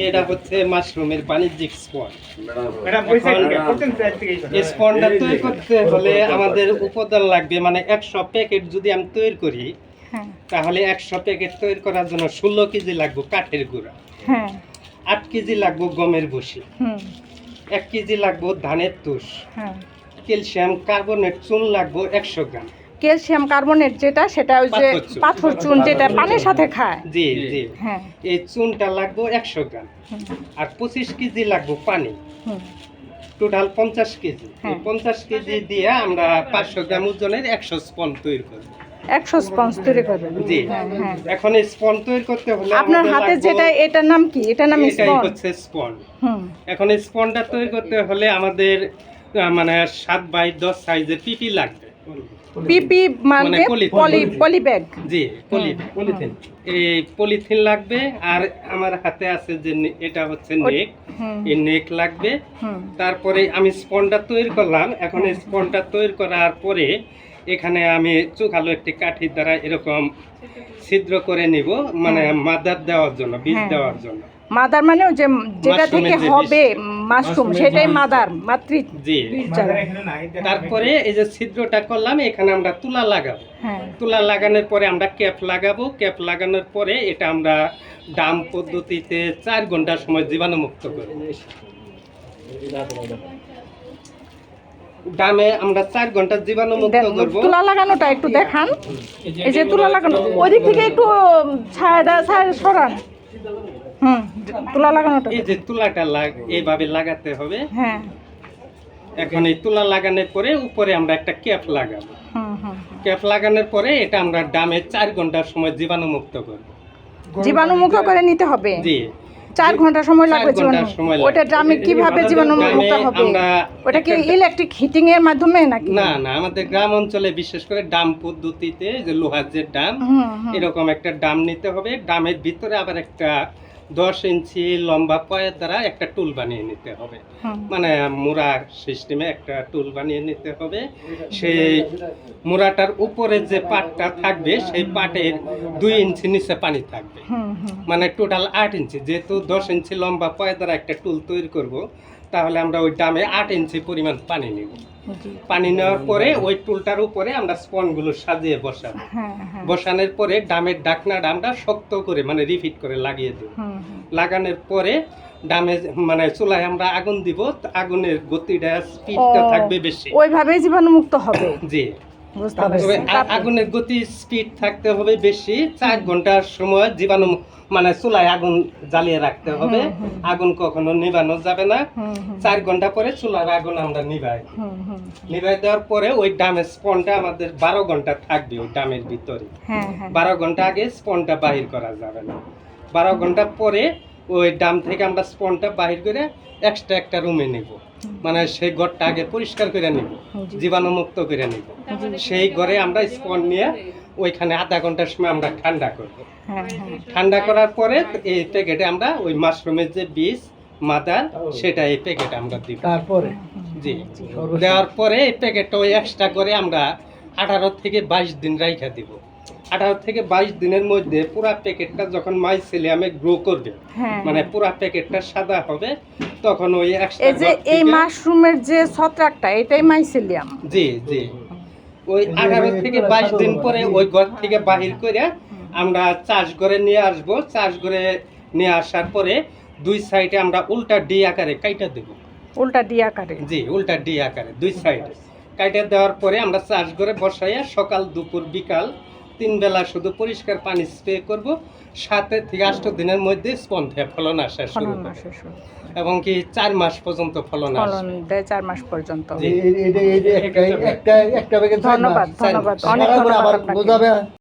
এটা হচ্ছে মাশরুমের বাণিজ্যিক স্পঞ্জ। এই স্পঞ্জটা তৈরি করতে হলে আমাদের উপাদান লাগবে, মানে 100 প্যাকেট যদি আমি তৈরি করি তাহলে 100 প্যাকেট তৈরি করার জন্য 16 কেজি লাগবে কাঠের গুঁড়া, 8 কেজি লাগবে গমের ভুসি, 1 কেজি লাগবে ধানের তুষ, ক্যালসিয়াম কার্বনেট চুন লাগবে 100 গ্রাম। ক্যালসিয়াম কার্বনেট যেটা, সেটা ওই যে পাথর চুন যেটা পানির সাথে খায়। জি জি, এই চুনটা লাগবে 100 গ্রাম। আর 25 কেজি লাগবে পানি, টোটাল 50 কেজি। 50 কেজি দিয়ে আমরা 500 গ্রাম ওজনের 100 স্পঞ্জ তৈরি করব। 100 স্পঞ্জ তৈরি করবেন? জি। এখন এই স্পঞ্জ তৈরি করতে হলে আপনার হাতে যেটা, এটার নাম কি? এটার নাম স্পঞ্জ। এটাই হচ্ছে স্পঞ্জ। এখন এই স্পঞ্জটা তৈরি করতে হলে আমাদের মানে 7 বাই 10 সাইজের পিপি লাগবে। পিপি মানে পলি ব্যাগ। জি, পলিথিন। এই পলিথিন লাগবে। আর আমার হাতে আছে যে এটা হচ্ছে নেক, এই নেক লাগবে। তারপরে আমি স্পঞ্জটা তৈরি করলাম। এখন এই স্পঞ্জটা তৈরি করার পরে এখানে আমি চোখালো একটি কাঠির দ্বারা এরকম ছিদ্র করে নিব, মানে মাদার দেওয়ার জন্য, বীজ দেওয়ার জন্য। মাদার মানে যে যেটা থেকে হবে মাশরুম, সেটাই মাদার, মাতৃ। জি। তারপরে এই যে ছিদ্রটা করলাম, এখানে আমরা তুলা লাগাবো। তুলা লাগানোর পরে আমরা ক্যাপ লাগাবো। ক্যাপ লাগানোর পরে এটা আমরা ডাম পদ্ধতিতে 4 ঘন্টা সময় জীবাণুমুক্ত করব। ডামে আমরা 4 ঘন্টা জীবাণুমুক্ত করব। তুলা লাগানোটা একটু দেখান। এই যে তুলা লাগানো, ওইদিক থেকে একটু ছায়া সরান। তুলা লাগানোটা, এই যে তুলাটা এইভাবে লাগাতে হবে। এখন এই তুলা লাগানোর পরে উপরে আমরা একটা ক্যাপ লাগাবো। ক্যাপ লাগানোর পরে এটা আমরা ডামে 4 ঘন্টা সময় জীবাণুমুক্ত করব। জীবাণুমুক্ত করে নিতে হবে? জি। 4 ঘন্টা সময় লাগবে জীবাণু। ওটা ড্রামে কিভাবে জীবাণুমুক্ত হবে? ওটা কি ইলেকট্রিক হিটিং এর মাধ্যমে নাকি? না না, আমাদের গ্রাম অঞ্চলে বিশেষ করে ডাম পদ্ধতিতে, যে লোহার যে ডাম, এরকম একটা ডাম নিতে হবে। ডামের ভিতরে আবার একটা 10 ইঞ্চি লম্বা পয়ের দ্বারা একটা টুল বানিয়ে নিতে হবে, মানে মোড়া সিস্টেমে একটা টুল বানিয়ে নিতে হবে। সেই মোড়াটার উপরে যে পাটটা থাকবে, সেই পাটের 2 ইঞ্চি নিচে পানি থাকবে, মানে টোটাল 8 ইঞ্চি। যেহেতু 10 ইঞ্চি লম্বা পয়ের দ্বারা একটা টুল তৈরি করব, তাহলে আমরা ওই ডামে 8 ইঞ্চি পরিমাণ পানি নেব। পানি নেওয়ার পরে ওই টুলটার উপরে আমরা স্পঞ্জগুলো সাজিয়ে বসাবো। বসানোর পরে ডামের ঢাকনাটা আমরা শক্ত করে, মানে রিফিট করে লাগিয়ে দেব। লাগানোর পরে ডামে, মানে চুলায় আমরা আগুন দিব। আগুনের গতিটা, স্পিডটা থাকবে বেশি, ওইভাবেই জীবাণুমুক্ত হবে। জি। আগুনের গতি স্পিড থাকতে হবে বেশি। 4 ঘন্টার সময় জীবাণু, মানে চুলায় আগুন জ্বালিয়ে রাখতে হবে। আগুন কখনো নিভানো যাবে না। 4 ঘন্টা পরে চুলার আগুন আমরা নিভাই দেওয়ার পরে ওই ডামের স্পঞ্জটা আমাদের 12 ঘন্টা থাকবে ওই ডামের ভিতরে। 12 ঘন্টা আগে স্পঞ্জটা বাহির করা যাবে না। 12 ঘন্টা পরে ওই ডাম থেকে আমরা স্পঞ্জটা বাহির করে এক্সট্রা একটা রুমে নেব, মানে সেই ঘরটা আগে পরিষ্কার করে নেব, জীবাণুমুক্ত করে নেব। সেই ঘরে আমরা স্পঞ্জ নিয়ে ওইখানে আধা ঘন্টার সময় আমরা ঠান্ডা করব। ঠান্ডা করার পরে এই প্যাকেটে আমরা ওই মাশরুমের যে বীজ, মাদার, সেটা এই প্যাকেটে আমরা দিব। তারপরে জি, দেওয়ার পরে এই প্যাকেটটা ওই এক্সট্রা করে আমরা 18 থেকে 22 দিন রাইখা দিব। 18 থেকে 22 দিনের মধ্যে পুরা প্যাকেটটা যখন মাইসেলিয়ামে গ্রো করবে, মানে পুরা প্যাকেটটা সাদা হবে, তখন ওই এক্সট্রা, এই যে এই মাশরুমের যে ছত্রাকটা, এটাই মাইসেলিয়াম। জি জি। ওই 18 থেকে 22 দিন পরে ওই ঘর থেকে বাহির করে আমরা চাষ করে নিয়ে আসব। চাষ করে নিয়ে আসার পরে 2 সাইডে আমরা উল্টা ডি আকারে কাইটা দেব। উল্টা ডি আকারে? জি, উল্টা ডি আকারে 2 সাইডে কাইটা দেওয়ার পরে আমরা চাষ করে বসাইয়া সকাল, দুপুর, বিকাল 3 বেলা শুধু পরিষ্কার পানি স্প্রে করব। 7 থেকে 8 দিনের মধ্যে স্পঞ্জে ফলন আসা শুরু হবে, এবং কি 4 মাস পর্যন্ত ফলন দেয়। 4 মাস পর্যন্ত। ধন্যবাদ, অনেক ধন্যবাদ।